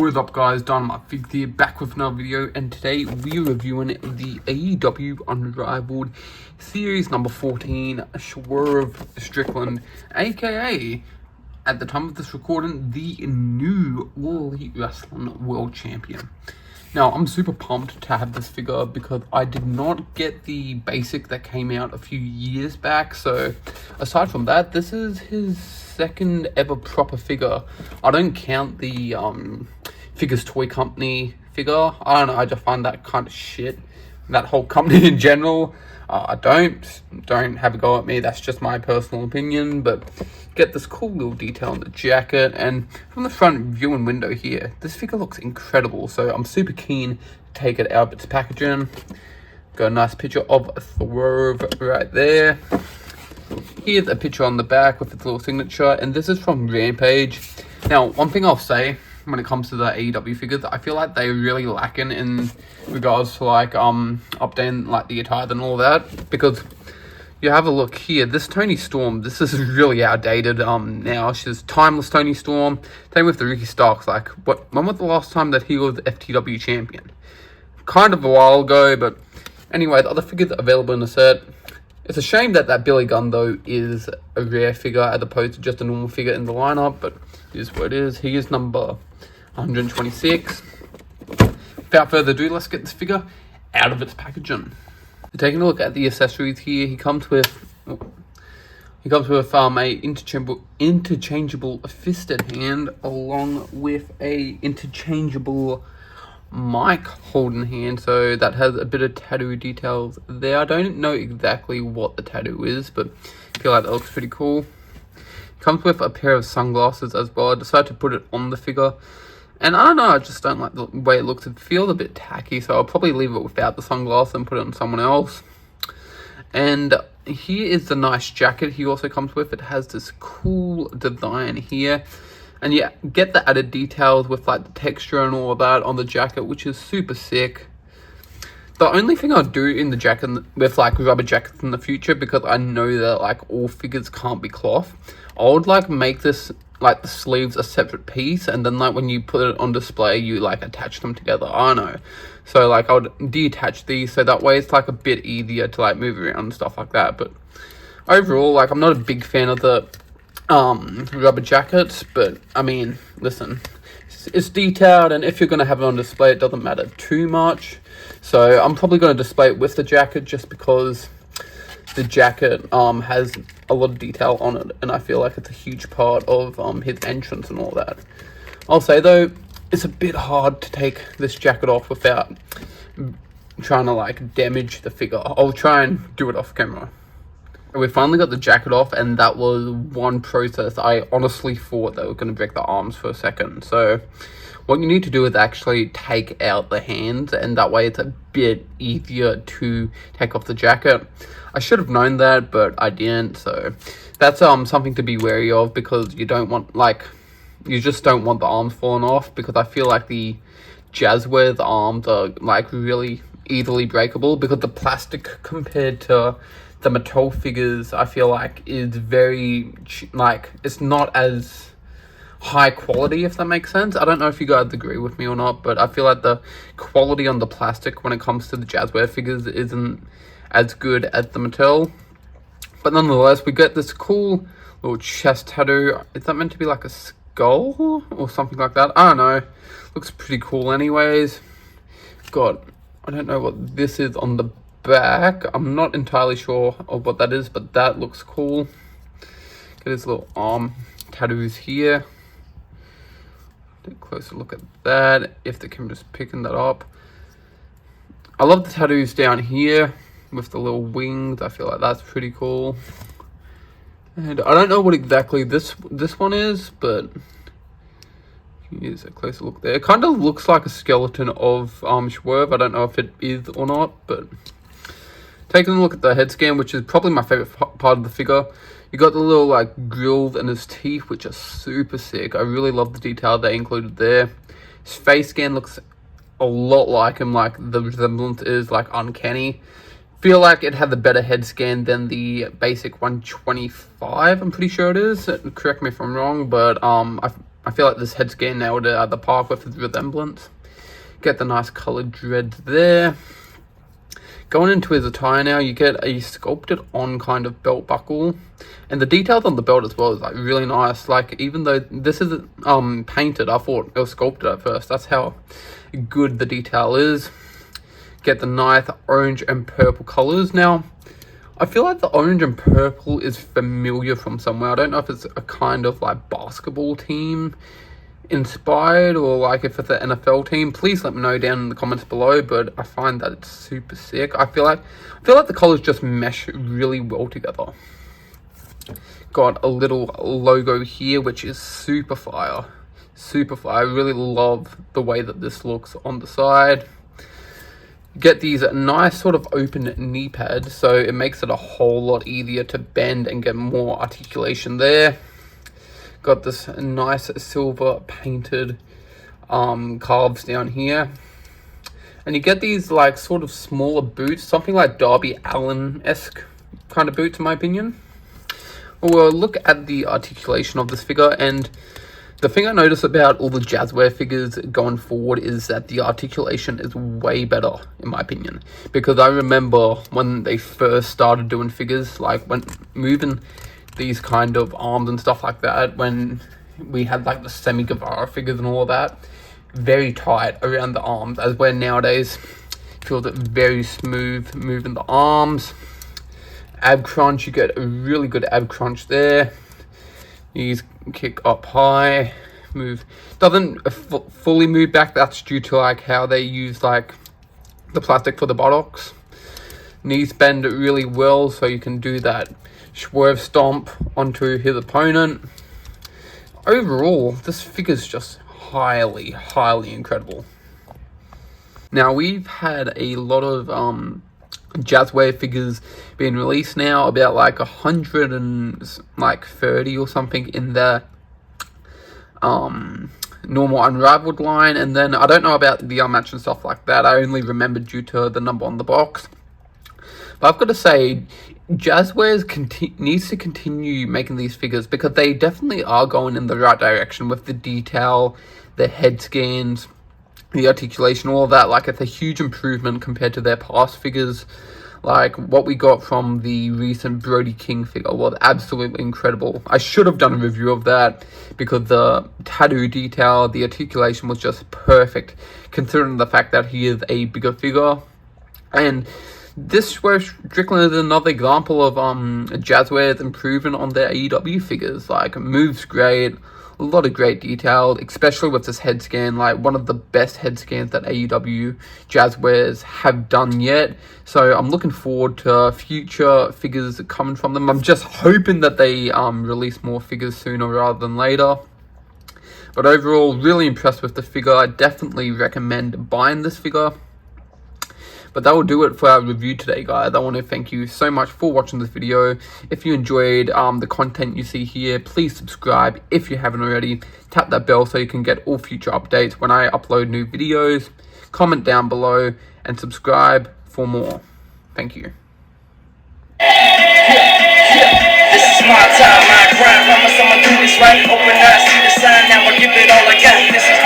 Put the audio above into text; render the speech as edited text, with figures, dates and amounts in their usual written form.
What is up, guys? Dynamite Figs here, back with another video, and today we're reviewing the AEW Unrivalled Series number 14, Swerve Strickland, aka, at the time of this recording, the new All Elite Wrestling World Champion. Now, I'm super pumped to have this figure because I did not get the basic that came out a few years back, so aside from that, this is his second ever proper figure. I don't count the Figures Toy Company figure. I don't know, I just find that kind of shit. That whole company in general. Don't have a go at me, that's just my personal opinion, but get this cool little detail on the jacket, and from the front viewing window here, this figure looks incredible, so I'm super keen to take it out of its packaging. Got a nice picture of Swerve right there. Here's a picture on the back with its little signature, and this is from Rampage. Now, one thing I'll say when it comes to the AEW figures, I feel like they're really lacking in regards to like updating like the attire and all that, because you have a look here, this Toni Storm, this is really outdated now. She's timeless Toni Storm. Same with the Ricky Starks. Like, when was the last time that he was the FTW champion? Kind of a while ago, but anyway, the other figures available in the set. It's a shame that that Billy Gunn, though, is a rare figure as opposed to just a normal figure in the lineup, but it is what it is. He is number 126. Without further ado, let's get this figure out of its packaging. Taking a look at the accessories here, he comes with a interchangeable fisted hand along with a interchangeable mic holding hand, so that has a bit of tattoo details there. I don't know exactly what the tattoo is, but I feel like that looks pretty cool. Comes with a pair of sunglasses as well. I decided to put it on the figure, and I don't know, I just don't like the way it looks. It feels a bit tacky, so I'll probably leave it without the sunglasses and put it on someone else. And here is the nice jacket he also comes with. It has this cool design here, and yeah, get the added details with like the texture and all of that on the jacket, which is super sick. The only thing I'll do in the jacket with like rubber jackets in the future, because I know that like all figures can't be cloth, I would like make this like the sleeves a separate piece, and then like when you put it on display, you like attach them together. I don't know. So like I would detach these so that way it's like a bit easier to like move around and stuff like that. But overall, like I'm not a big fan of the rubber jackets, but I mean, listen, it's detailed, and if you're going to have it on display, it doesn't matter too much. So I'm probably going to display it with the jacket just because the jacket has a lot of detail on it, and I feel like it's a huge part of his entrance and all that. I'll say though, it's a bit hard to take this jacket off without trying to like damage the figure. I'll try and do it off camera. We finally got the jacket off, and that was one process. I honestly thought they were going to break the arms for a second. So what you need to do is actually take out the hands, and that way it's a bit easier to take off the jacket. I should have known that, but I didn't. So that's something to be wary of, because you don't want you just don't want the arms falling off, because I feel like the Jazzware's arms are like really easily breakable, because the plastic compared to the Mattel figures, I feel like, is very like, it's not as high quality, if that makes sense. I don't know if you guys agree with me or not, but I feel like the quality on the plastic when it comes to the Jazzware figures isn't as good as the Mattel. But nonetheless, we get this cool little chest tattoo. Is that meant to be like a skull or something like that? I don't know. Looks pretty cool anyways. God, I don't know what this is on the back. I'm not entirely sure of what that is, but that looks cool. Get his little arm tattoos here. Take a closer look at that, if the camera's picking that up. I love the tattoos down here with the little wings. I feel like that's pretty cool. And I don't know what exactly this one is, but here's a closer look there. It kind of looks like a skeleton of Swerve. I don't know if it is or not, but taking a look at the head scan, which is probably my favorite part of the figure. You got the little like grills and his teeth, which are super sick. I really love the detail they included there. His face scan looks a lot like him, like the resemblance is like uncanny. Feel like it had the better head scan than the basic 125, I'm pretty sure it is. Correct me if I'm wrong, but I feel like this head scan nailed it at the park with its resemblance. Get the nice coloured dreads there. Going into his attire now, you get a sculpted on kind of belt buckle, and the details on the belt as well is like really nice. Like, even though this isn't painted, I thought it was sculpted at first. That's how good the detail is. Get the nice orange and purple colors. Now, I feel like the orange and purple is familiar from somewhere. I don't know if it's a kind of like basketball team inspired or like if it's an NFL team. Please let me know down in the comments below, but I find that it's super sick. I feel like the colors just mesh really well together. Got a little logo here which is super fire. I really love the way that this looks on the side. Get these nice sort of open knee pads, so it makes it a whole lot easier to bend and get more articulation there. Got this nice silver painted calves down here, and you get these like sort of smaller boots, something like Darby Allin-esque kind of boots in my opinion. We'll look at the articulation of this figure, and the thing I notice about all the Jazzware figures going forward is that the articulation is way better, in my opinion. Because I remember when they first started doing figures, like when moving these kind of arms and stuff like that, when we had like the Semi-Guevara figures and all of that, very tight around the arms, as where nowadays feels it very smooth moving the arms. Ab crunch, you get a really good ab crunch there. Knees kick up high, move, doesn't fully move back. That's due to like how they use like the plastic for the buttocks. Knees bend really well, so you can do that Swerve stomp onto his opponent. Overall, this figure's just highly incredible. Now, we've had a lot of Jazzware figures being released now, about like 130 or something in the normal Unrivalled line, and then I don't know about the unmatched and stuff like that. I only remember due to the number on the box. But I've got to say, Jazzwares needs to continue making these figures, because they definitely are going in the right direction with the detail, the head scans, the articulation, all of that. Like, it's a huge improvement compared to their past figures. Like, what we got from the recent Brody King figure was absolutely incredible. I should have done a review of that, because the tattoo detail, the articulation was just perfect, considering the fact that he is a bigger figure. And this Strickland is another example of Jazzwares improving on their AEW figures. Like, moves great, a lot of great detail, especially with this head scan, like one of the best head scans that AEW Jazzwares have done yet. So I'm looking forward to future figures coming from them. I'm just hoping that they release more figures sooner rather than later. But overall, really impressed with the figure. I definitely recommend buying this figure. But that will do it for our review today, guys. I want to thank you so much for watching this video. If you enjoyed the content you see here, please subscribe if you haven't already. Tap that bell so you can get all future updates when I upload new videos. Comment down below and subscribe for more. Thank you. This is my time, my grind. Promise I'ma do this right. Open eyes, see the sign. Now I give it all I got. This is